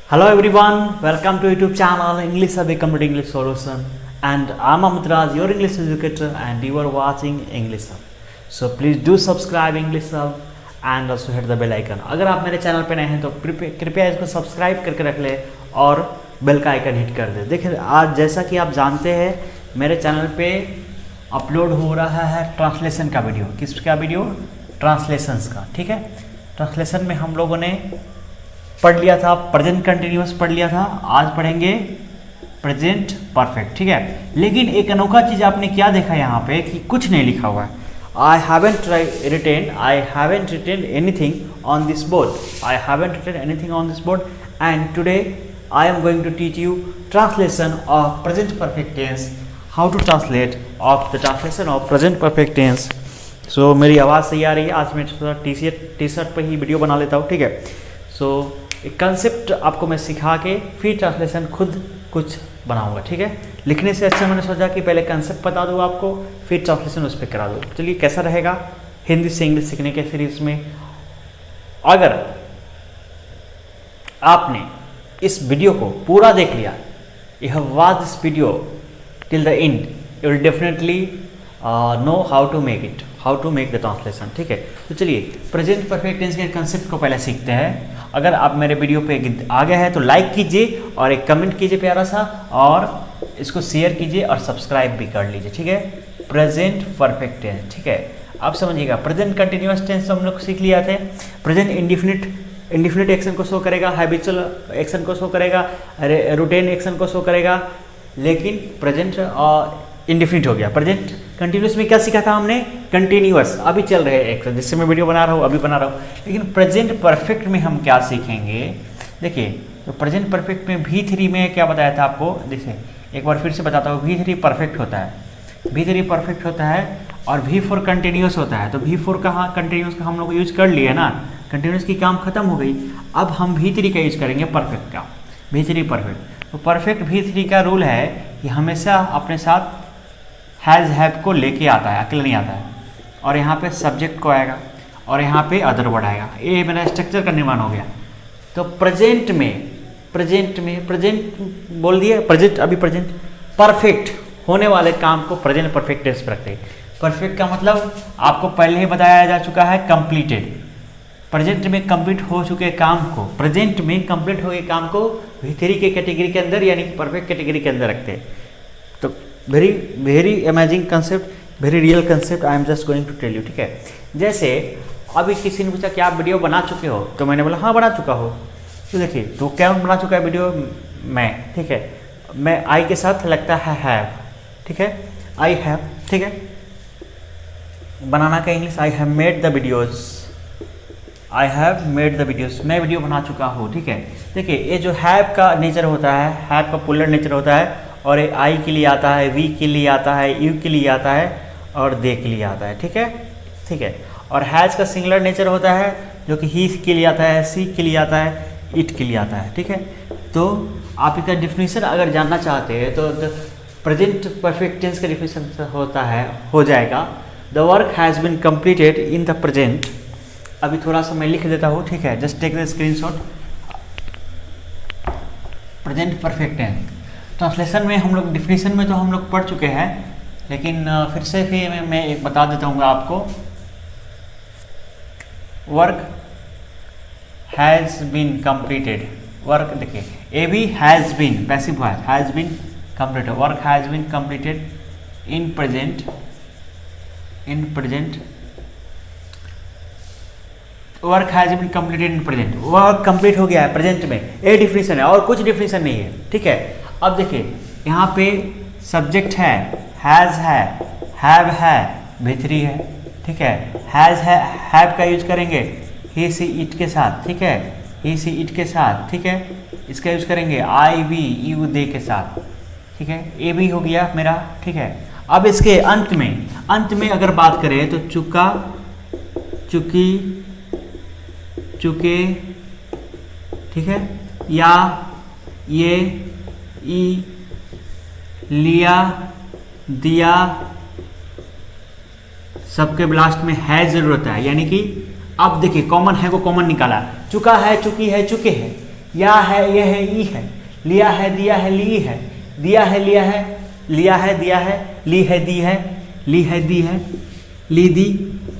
Hello everyone, welcome to YouTube channel English Survey Complete English Solution, and I'm Amit Raj, your English educator, and you are watching English Hub. So please do subscribe English Hub and also hit the bell icon. अगर आप मेरे channel पे नए हैं तो कृपया इसको subscribe करके रख ले और बेल का आइकन हिट कर दे। देखिए आज जैसा कि आप जानते हैं मेरे चैनल पे अपलोड हो रहा है ट्रांसलेशन का वीडियो। किसका वीडियो? ट्रांसलेशंस का। ठीक है, ट्रांसलेशन में हम लोगों ने पढ़ लिया था, प्रेजेंट कंटिन्यूअस पढ़ लिया था, आज पढ़ेंगे प्रेजेंट परफेक्ट। ठीक है, लेकिन एक अनोखा चीज़ आपने क्या देखा यहाँ पे कि कुछ नहीं लिखा हुआ है। I haven't written anything on this board. I haven't written anything on this board, and today I am going to teach you translation of present perfect tense. How to translate of the translation of present perfect tense. So मेरी आवाज़ सही आ रही है? आज मैं थोड़ा T shirt पे ही video बना लेता हूँ। ठीक है, सो एक कंसेप्ट आपको मैं सिखा के फिर ट्रांसलेशन खुद कुछ बनाऊंगा। ठीक है, लिखने से अच्छा मैंने सोचा कि पहले कंसेप्ट बता दूँ आपको, फिर ट्रांसलेशन उस पर करा दूँ। चलिए कैसा रहेगा हिंदी से इंग्लिश सीखने के सीरीज में। अगर आपने इस वीडियो को पूरा देख लिया, you have watch this video till the end, you will definitely know how to make the translation. ठीक है, तो चलिए प्रेजेंट परफेक्ट टेंस के कंसेप्ट को पहले सीखते हैं। अगर आप मेरे वीडियो पे आ गए हैं तो लाइक कीजिए और एक कमेंट कीजिए प्यारा सा, और इसको शेयर कीजिए और सब्सक्राइब भी कर लीजिए। ठीक है, प्रेजेंट परफेक्ट टेंस। ठीक है, आप समझिएगा प्रेजेंट कंटिन्यूअस टेंस हम लोग सीख लिया थे। प्रेजेंट इंडिफिनिट एक्शन को शो करेगा, हैबिचुअल एक्शन को शो करेगा, रूटीन एक्शन को शो करेगा, लेकिन प्रेजेंट इंडिफिनिट हो गया। प्रेजेंट कंटिन्यूस में क्या सीखा था हमने? कंटिन्यूअस, अभी चल रहे एक्शन, जिससे मैं वीडियो बना रहा हूँ, अभी बना रहा हूँ। लेकिन प्रेजेंट परफेक्ट में हम क्या सीखेंगे? देखिए, तो प्रेजेंट परफेक्ट में V3 में क्या बताया था आपको? देखिए एक बार फिर से बताता हूँ। V3 परफेक्ट होता है, V3 परफेक्ट होता है, और V4 कंटिन्यूस होता है। तो V4 का कंटिन्यूस का हम लोग यूज कर लिए ना, कंटिन्यूस की काम खत्म हो गई। अब हम V3 का यूज करेंगे परफेक्ट का, V3 परफेक्ट। तो परफेक्ट V3 का रूल है कि हमेशा अपने साथ हैज़ हैव को लेके आता है, अकेले नहीं आता है। और यहाँ पे सब्जेक्ट को आएगा और यहाँ पे अदर वर्ड आएगा। ये मेरा स्ट्रक्चर का निर्माण हो गया। तो प्रेजेंट बोल दिए, प्रेजेंट अभी प्रेजेंट परफेक्ट होने वाले काम को प्रेजेंट परफेक्ट टेंस पर रखते हैं। परफेक्ट का मतलब आपको पहले ही बताया जा चुका है, कंप्लीटेड। प्रेजेंट में कंप्लीट हो चुके काम को, प्रेजेंट में कंप्लीट हो गए काम को V3 के कैटेगरी के अंदर, यानी कि परफेक्ट कैटेगरी के अंदर रखते हैं। तो very amazing concept, very real concept I am just going to tell you. ठीक है, जैसे अभी किसी ने पूछा कि आप वीडियो बना चुके हो, तो मैंने बोला हाँ बना चुका हो। तो देखिए, तो क्या बना चुका है वीडियो? मैं। ठीक है, मैं आई के साथ लगता है हैव। ठीक है, आई हैव। ठीक है, बनाना का English I have made the videos, I have made the videos, मैं वीडियो बना चुका हूँ। ठीक है, देखिए ये जो हैव का नेचर होता है, हैव का पुलर नेचर होता है, और ये आई के लिए आता है, वी के लिए आता है, यू के लिए आता है, और दे के लिए आता है। ठीक है, ठीक है, और हैज़ का सिंगुलर नेचर होता है, जो कि ही के लिए आता है, सी के लिए आता है, इट के लिए आता है। ठीक है, तो आप इसका डिफिनीशन अगर जानना चाहते हैं तो प्रेजेंट परफेक्ट टेंस का डिफिनीशन होता है, हो जाएगा the work has been completed in the present. अभी थोड़ा सा मैं लिख देता हूँ। ठीक है, just take the screenshot. Present perfect tense translation में हम लोग डिफिनीशन में तो हम लोग पढ़ चुके हैं, लेकिन फिर से मैं एक बता देता हूँ आपको। Work has been completed, work देखिए ए भी has been, passive voice, has been completed, work has been completed in present, work has been completed in present, work complete हो गया है प्रेजेंट में। ये डिफिनीशन है और कुछ डिफिनीशन नहीं है। ठीक है, अब देखिए यहाँ पे सब्जेक्ट है, हैज़ है, हैव है, V3 है। ठीक है, हैज़ है, हैव का यूज करेंगे ही सी इट के साथ। ठीक है, ही सी इट के साथ। ठीक है, इसका यूज करेंगे आई वी यू दे के साथ। ठीक है, ये भी हो गया मेरा। ठीक है, अब इसके अंत में अगर बात करें तो चुका, चुकी, चुके। ठीक है, या, ये, ई, लिया, दिया, सबके लास्ट में है जरूरत है। यानी कि अब देखिए कॉमन है को कॉमन निकाला, चुका है, चुकी है, चुके हैं, या है, यह है, ई है, लिया है, दिया है, ली है, दिया है, लिया है, लिया है, दिया है, ली है, दी है, ली है, दी है, ली दी,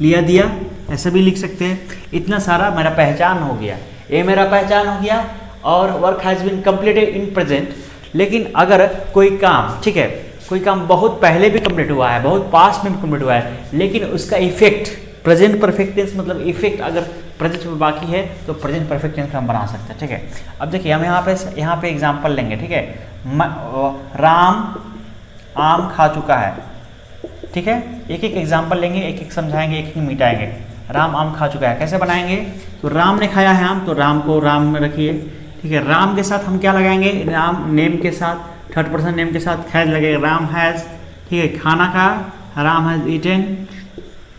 लिया, दिया, ऐसे भी लिख सकते हैं। इतना सारा मेरा पहचान हो गया, ये मेरा पहचान हो गया और work has been completed in present. लेकिन अगर कोई काम, ठीक है, कोई काम बहुत पहले भी कंप्लीट हुआ है, बहुत पास्ट में भी कंप्लीट हुआ है, लेकिन उसका इफेक्ट प्रेजेंट परफेक्ट टेंस मतलब इफेक्ट अगर प्रेजेंट में बाकी है तो प्रेजेंट परफेक्ट टेंस का हम बना सकते हैं, ठीक है। अब देखिए हम यहाँ पे एग्जांपल लेंगे, ठीक है। राम आम खा चुका है, ठीक है। एक एक एग्जांपल लेंगे, एक एक समझाएंगे, एक एक मिटाएंगे। राम आम खा चुका है कैसे बनाएंगे, तो राम ने खाया है आम, तो राम को राम में रखिए, ठीक है। राम के साथ हम क्या लगाएंगे, राम नेम के साथ, थर्ड पर्सन नेम के साथ हैज लगेगा, राम हैज़, ठीक है। खाना खा, Ram has eaten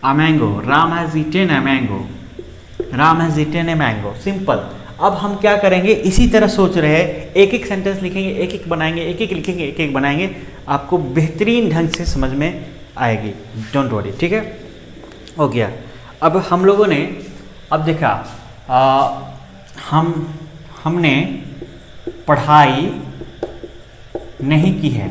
a mango, Ram has eaten a mango, Ram has eaten a mango, simple. अब हम क्या करेंगे, इसी तरह सोच रहे हैं, एक एक सेंटेंस लिखेंगे, एक एक बनाएंगे, एक एक लिखेंगे, एक एक बनाएंगे, आपको बेहतरीन ढंग से समझ में आएगी, डोंट वरी, ठीक है। हो गया। अब हम लोगों ने अब देखा हमने पढ़ाई नहीं की है,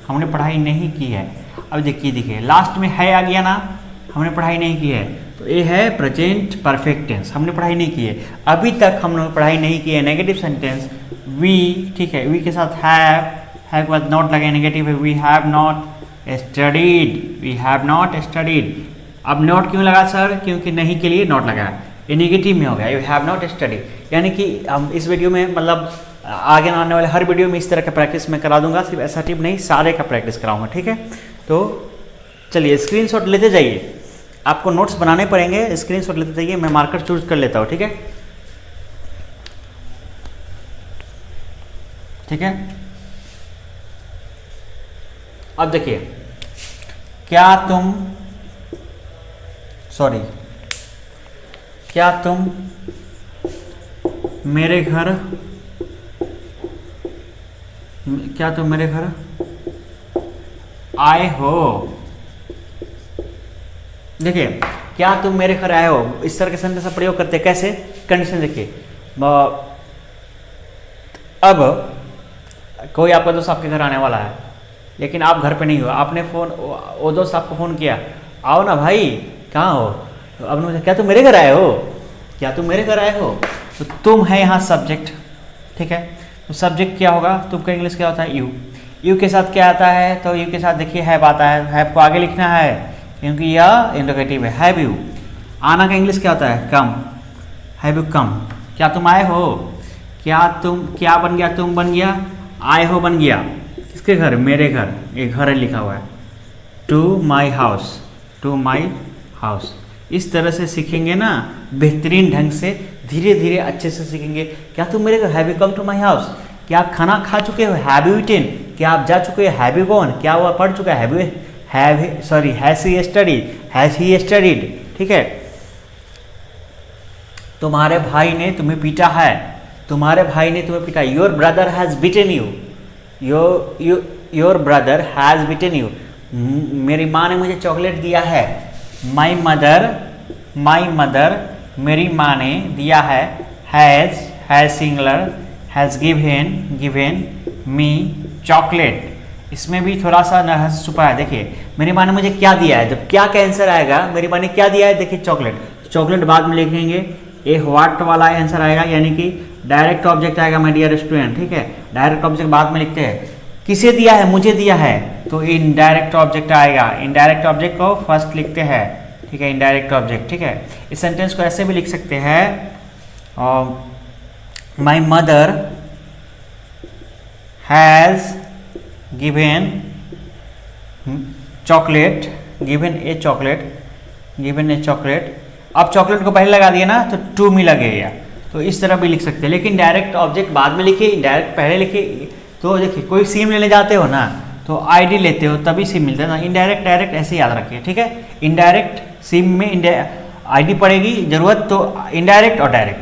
हमने पढ़ाई नहीं की है। अब देखिए लास्ट में है आ गया ना, हमने पढ़ाई नहीं की है, तो ये है प्रेजेंट परफेक्ट टेंस, हमने पढ़ाई नहीं की है, अभी तक हमने पढ़ाई नहीं की है। नेगेटिव सेंटेंस वी, ठीक है, वी के साथ हैव के बाद नॉट लगे, नेगेटिव है, we have not studied, we have not studied. अब नॉट क्यों लगा सर, क्योंकि नहीं के लिए नॉट लगा, ये नेगेटिव में हो गया, यू हैव नॉट स्टडीड। यानी कि हम इस वीडियो में मतलब आगे आने वाले हर वीडियो में इस तरह का प्रैक्टिस मैं करा दूंगा, सिर्फ ऐसा टिप नहीं, सारे का प्रैक्टिस कराऊंगा, ठीक है। तो चलिए स्क्रीनशॉट लेते जाइए, आपको नोट्स बनाने पड़ेंगे, स्क्रीनशॉट लेते जाइए, मैं मार्कर चूज कर लेता हूँ, ठीक है, ठीक है। अब देखिए, क्या तुम मेरे घर आए हो। देखिए, क्या तुम मेरे घर आए हो, इस तरह के सेंटेंस का प्रयोग करते हैं, कैसे, कंडीशन देखिए। अब कोई आपका दोस्त आपके घर आने वाला है, लेकिन आप घर पे नहीं हो, आपने फोन, वो दोस्त आपको फोन किया, आओ ना भाई, कहाँ हो, तो अब मुझे, क्या तुम मेरे घर आए हो, क्या तुम मेरे घर आए हो, तो तुम है यहाँ सब्जेक्ट, ठीक है। तो सब्जेक्ट क्या होगा, तुम का इंग्लिश क्या होता है, यू के साथ क्या आता है, तो यू के साथ देखिए हैव आता है, हैव को आगे लिखना है क्योंकि यह इंटरोगेटिव है। हैव यू, आना का इंग्लिश क्या होता है, कम, हैव यू कम। क्या तुम आए हो, क्या बन गया, तुम बन गया, आए हो बन गया, किसके घर, मेरे घर, एक घर लिखा हुआ है, टू माई हाउस। इस तरह से सीखेंगे ना, बेहतरीन ढंग से, धीरे धीरे अच्छे से सीखेंगे। क्या तुम मेरे घर, have you come to my house, क्या आप खाना खा चुके हो, हैव यू ईटेन, क्या आप जा चुके हो, हैव यू गॉन, क्या वो पढ़ चुका है, हैज़ ही स्टडीड, ठीक है। तुम्हारे भाई ने तुम्हें पीटा है, your brother has beaten you, your brother has beaten you. मेरी माँ ने मुझे चॉकलेट दिया है, माई मदर, मेरी माँ ने दिया है, has singular, has given me chocolate. इसमें भी थोड़ा सा रहस्य छुपा है। देखिए, मेरी माँ ने मुझे क्या दिया है, जब क्या आंसर आएगा, मेरी माँ ने क्या दिया है, देखिए चॉकलेट बाद में लिखेंगे, ये व्हाट वाला आंसर आएगा, यानी कि डायरेक्ट ऑब्जेक्ट आएगा माय डियर स्टूडेंट, ठीक है। डायरेक्ट ऑब्जेक्ट बाद में लिखते हैं, किसे दिया है, मुझे दिया है, तो इनडायरेक्ट ऑब्जेक्ट आएगा, इनडायरेक्ट ऑब्जेक्ट को फर्स्ट लिखते हैं, ठीक है, इनडायरेक्ट ऑब्जेक्ट, ठीक है। इस सेंटेंस को ऐसे भी लिख सकते हैं, my mother has given A chocolate. अब चॉकलेट को पहले लगा दिया ना, तो टू में लगेगा, तो इस तरह भी लिख सकते हैं। लेकिन डायरेक्ट ऑब्जेक्ट बाद में लिखिए, इनडायरेक्ट पहले लिखिए। तो देखिए, कोई सिम लेने जाते हो ना, तो आईडी लेते हो तभी सिम मिलता है ना, इनडायरेक्ट डायरेक्ट ऐसे याद रखिए, ठीक है। इनडायरेक्ट सिम में आईडी पड़ेगी, जरूरत तो इनडायरेक्ट और डायरेक्ट,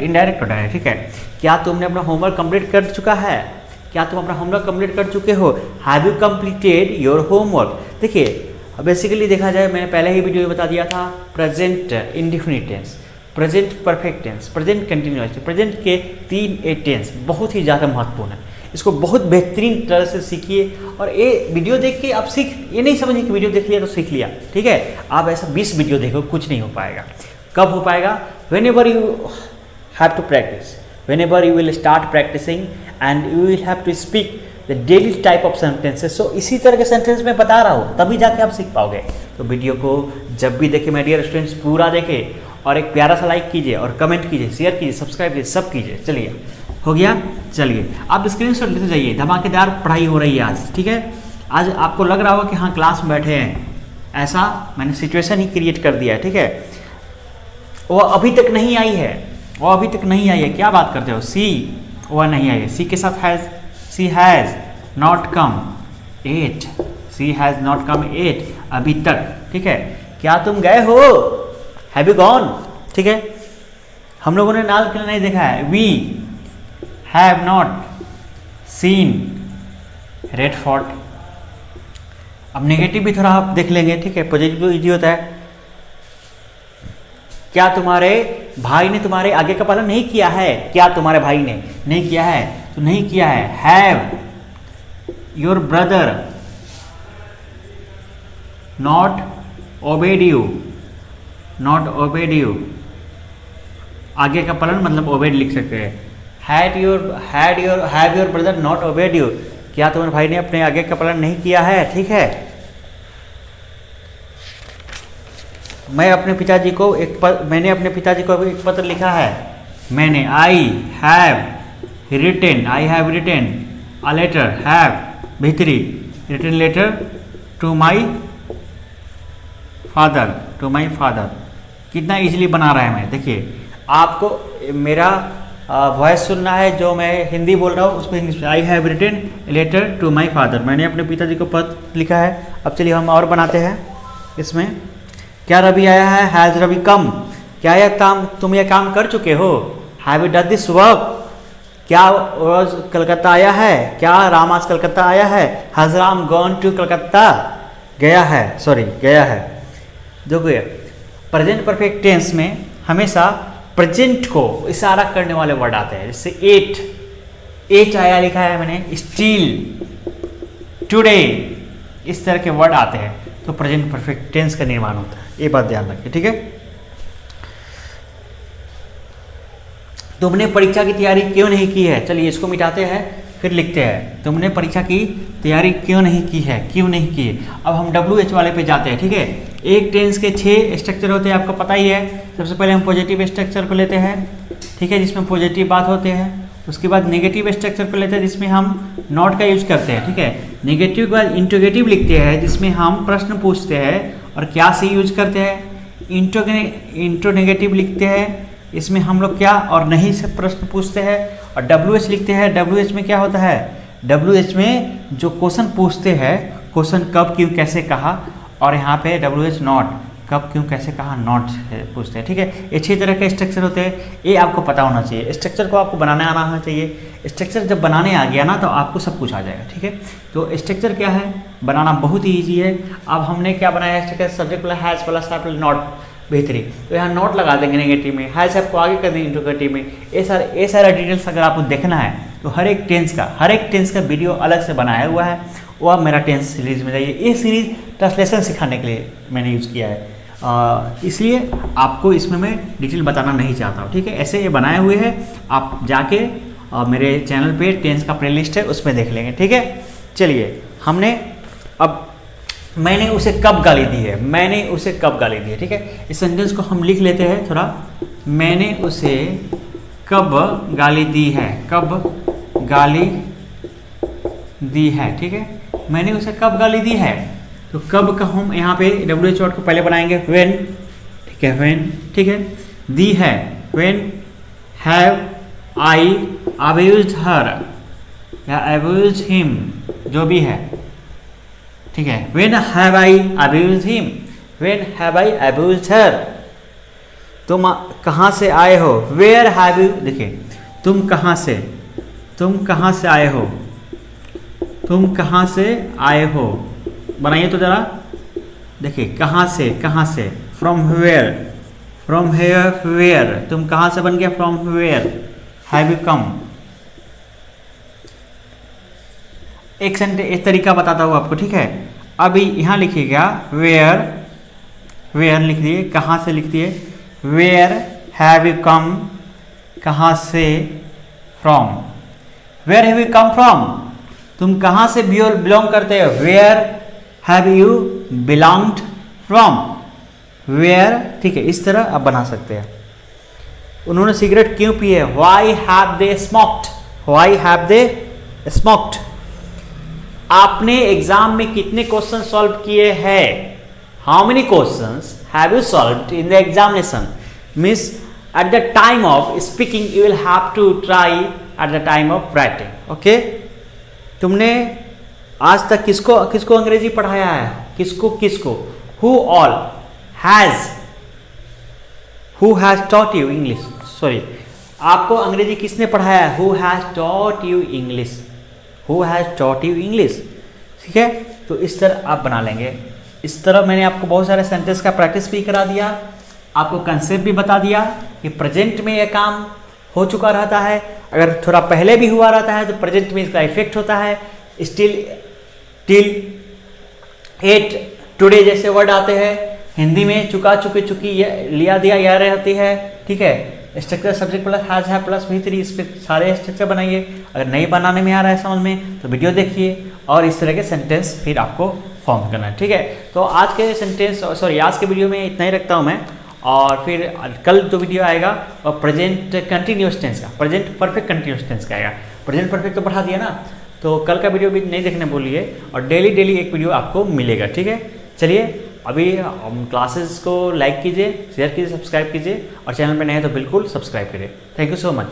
ठीक है। क्या तुमने अपना होमवर्क कंप्लीट कर चुका है, क्या तुम अपना होमवर्क कंप्लीट कर चुके हो, have you completed your homework. देखिए, बेसिकली देखा जाए, मैंने पहले ही वीडियो में बता दिया था, present indefinite tense, present perfect tense, present continuous, present के 3 ए टेंस बहुत ही ज़्यादा महत्वपूर्ण है। इसको बहुत बेहतरीन तरह से सीखिए और ये वीडियो देख के आप ये नहीं समझिए कि वीडियो देख लिया तो सीख लिया, ठीक है। आप ऐसा 20 वीडियो देखो, कुछ नहीं हो पाएगा। कब हो पाएगा? Whenever you have to practise, whenever you will start practising and you will have to speak the daily type of sentences. So इसी तरह के सेंटेंस मैं बता रहा हूँ, तभी जाके आप सीख पाओगे। तो वीडियो को जब भी देखें माय डियर स्टूडेंट्स, पूरा देखें और एक प्यारा सा लाइक कीजिए और कमेंट कीजिए, शेयर कीजिए, सब्सक्राइब कीजिए, सब कीजिए। चलिए, हो गया। चलिए आप स्क्रीनशॉट लेते जाइए। धमाकेदार पढ़ाई हो रही है आज, ठीक है। आज आपको लग रहा होगा कि हाँ क्लास में बैठे हैं, ऐसा मैंने सिचुएशन ही क्रिएट कर दिया है, ठीक है। वो अभी तक नहीं आई है, वो अभी तक नहीं आई है। क्या बात करते हो? सी वह नहीं आई है। सी के साथ has, she has not come 8, she has not come 8 अभी तक, ठीक है। क्या तुम गए हो? हैव यू गॉन, ठीक है। हम लोगों ने लाल किला नहीं देखा है। We have not seen Red Fort. अब नेगेटिव भी थोड़ा आप देख लेंगे, ठीक है। पॉजिटिव तो ईजी होता है। क्या तुम्हारे भाई ने तुम्हारे आगे का पालन नहीं किया है? क्या तुम्हारे भाई ने नहीं किया है? तो नहीं किया है। Have your brother not obeyed you, not obeyed you. आगे का पालन मतलब ओबेड लिख सकते हैं। Have your brother not obeyed you. क्या तुम्हारे भाई ने अपने आगे का पालन नहीं किया है? ठीक है। मैंने अपने पिताजी को एक पत्र लिखा है। मैंने I have written a letter, have भीतरी written letter to my father. कितना इजीली बना रहा है मैं। देखिए, आपको मेरा वॉइस सुनना है जो मैं हिंदी बोल रहा हूँ उसमें इंग्लिश में। I have written letter to my father. मैंने अपने पिताजी को पत्र लिखा है। अब चलिए हम और बनाते हैं इसमें। क्या रवि आया है? हैज़ रवि कम। क्या यह काम तुम यह काम कर चुके हो? Have you done this work? क्या रोज कलकत्ता आया है? क्या राम आज कलकत्ता आया है? Has Ram gone to Calcutta? गया है। देखिए, प्रेजेंट परफेक्ट टेंस में हमेशा प्रेजेंट को इशारा करने वाले वर्ड आते हैं। जैसे एट आया लिखा है मैंने, स्टील, टुडे, इस तरह के वर्ड आते हैं तो प्रेजेंट परफेक्ट टेंस का निर्माण होता है। ये बात ध्यान रखिए, ठीक है। तुमने परीक्षा की तैयारी क्यों नहीं की है? चलिए इसको मिटाते हैं, फिर लिखते हैं। तुमने परीक्षा की तैयारी क्यों नहीं की है? अब हम WH वाले पे जाते हैं, ठीक है। एक टेंस के 6 स्ट्रक्चर होते हैं, आपको पता ही है। सबसे पहले हम पॉजिटिव स्ट्रक्चर को लेते हैं, ठीक है, जिसमें पॉजिटिव बात होते हैं। उसके बाद नेगेटिव स्ट्रक्चर को लेते हैं जिसमें हम नॉट का यूज करते हैं, ठीक है। नेगेटिव के बाद इंटरोगेटिव लिखते हैं जिसमें हम प्रश्न पूछते हैं और क्या से यूज करते हैं। इंट्रोनेगेटिव लिखते हैं, इसमें हम लोग क्या और नहीं से प्रश्न पूछते हैं। और WH लिखते हैं। WH में क्या होता है? WH में जो क्वेश्चन पूछते हैं, क्वेश्चन कब, क्यों, कैसे, कहा। और यहाँ पे WH नॉट, कब, क्यों, कैसे, कहा, नॉट पूछते हैं, ठीक है। ये 6 तरह के स्ट्रक्चर होते हैं। ये आपको पता होना चाहिए। स्ट्रक्चर को आपको बनाने आना होना चाहिए। स्ट्रक्चर जब बनाने आ गया ना तो आपको सब कुछ आ जाएगा, ठीक है। तो स्ट्रक्चर क्या है बनाना, बहुत ही ईजी है। अब हमने क्या बनाया स्ट्रक्चर? सब्जेक्ट वाला हैज़ वाला स्टार्ट नॉट बेहतरी, तो यहाँ नॉट लगा देंगे नेगेटिव में, हैज़ आपको आगे कर देंगे इंट्रोगेटिव में। ये सारा डिटेल्स अगर आपको देखना है तो हर एक टेंस का वीडियो अलग से बनाया हुआ है। वो आप मेरा टेंस सीरीज़ में जाइए। ये सीरीज़ ट्रांसलेशन सिखाने के लिए मैंने यूज़ किया है, इसलिए आपको इसमें मैं डिटेल बताना नहीं चाहता हूँ, ठीक है। ऐसे ये बनाए हुए हैं, आप जाके मेरे चैनल पे टेंस का प्लेलिस्ट है उसमें देख लेंगे, ठीक है। चलिए, अब मैंने उसे कब गाली दी है, ठीक है। इस सेंटेंस को हम लिख लेते हैं थोड़ा। मैंने उसे कब गाली दी है, ठीक है। मैंने उसे कब गाली दी है, तो कब का हम यहाँ पे WH वर्ड को पहले बनाएंगे व्हेन, ठीक है, व्हेन, ठीक है। दी है when have I abused her या अब्यूज्ड हिम, जो भी है, ठीक है। When have I abused him, when have I abused her. तुम कहाँ से आए हो? वेयर हैव यू, देखिए, तुम कहाँ से आए हो, बनाइए तो जरा। देखिए, कहाँ से, फ्रॉम फ्रॉम हेयर वेयर, तुम कहाँ से बन गया, from where have you come. एक सेंटेंस, एक तरीका बताता हूँ आपको, ठीक है। अभी यहाँ लिखिएगा वेयर, वेयर लिख दिए, कहाँ से लिख दिए, वेयर हैव यू कम, कहाँ से, from, where have you come from, तुम कहाँ से बिलोंग करते हो, where have you belonged from, where, ठीक है। इस तरह आप बना सकते हैं। उन्होंने सिगरेट क्यों पी है, why have they smoked, why have they smoked. आपने एग्जाम में कितने क्वेश्चन सॉल्व किए हैं, how many questions have you solved in the examination, means at the time of speaking you will have to try at the time of writing, okay. तुमने आज तक किसको किसको अंग्रेजी पढ़ाया है, किसको किसको, who all has taught you English, sorry, आपको अंग्रेजी किसने पढ़ाया है, who has taught you English, who has taught you English, ठीक है। तो इस तरह आप बना लेंगे। इस तरह मैंने आपको बहुत सारे सेंटेंस का प्रैक्टिस भी करा दिया, आपको कंसेप्ट भी बता दिया कि प्रेजेंट में यह काम हो चुका रहता है, अगर थोड़ा पहले भी हुआ रहता है तो प्रेजेंट में इसका इफेक्ट होता है, स्टिल, टिल, एट, टुडे जैसे वर्ड आते हैं, हिंदी में चुका, चुके, चुकी, लिया, दिया, यह रहती है, ठीक है। स्ट्रक्चर सब्जेक्ट प्लस हैज है प्लस V3, इस पर सारे स्ट्रक्चर बनाइए। अगर नहीं बनाने में आ रहा है समझ में तो वीडियो देखिए और इस तरह के सेंटेंस फिर आपको फॉर्म करना है, ठीक है। तो आज के सेंटेंस, सॉरी आज के वीडियो में इतना ही रखता हूँ मैं, और फिर कल जो वीडियो आएगा और प्रेजेंट कंटिन्यूअस टेंस का, प्रेजेंट परफेक्ट कंटिन्यूअस टेंस का आएगा। प्रेजेंट परफेक्ट तो बढ़ा दिया ना, तो कल का वीडियो भी नहीं देखने बोलिए, और डेली डेली एक वीडियो आपको मिलेगा, ठीक है। चलिए अभी क्लासेस को लाइक कीजिए, शेयर कीजिए, सब्सक्राइब कीजिए, और चैनल पे नए हैं तो बिल्कुल सब्सक्राइब करिए। Thank you so much.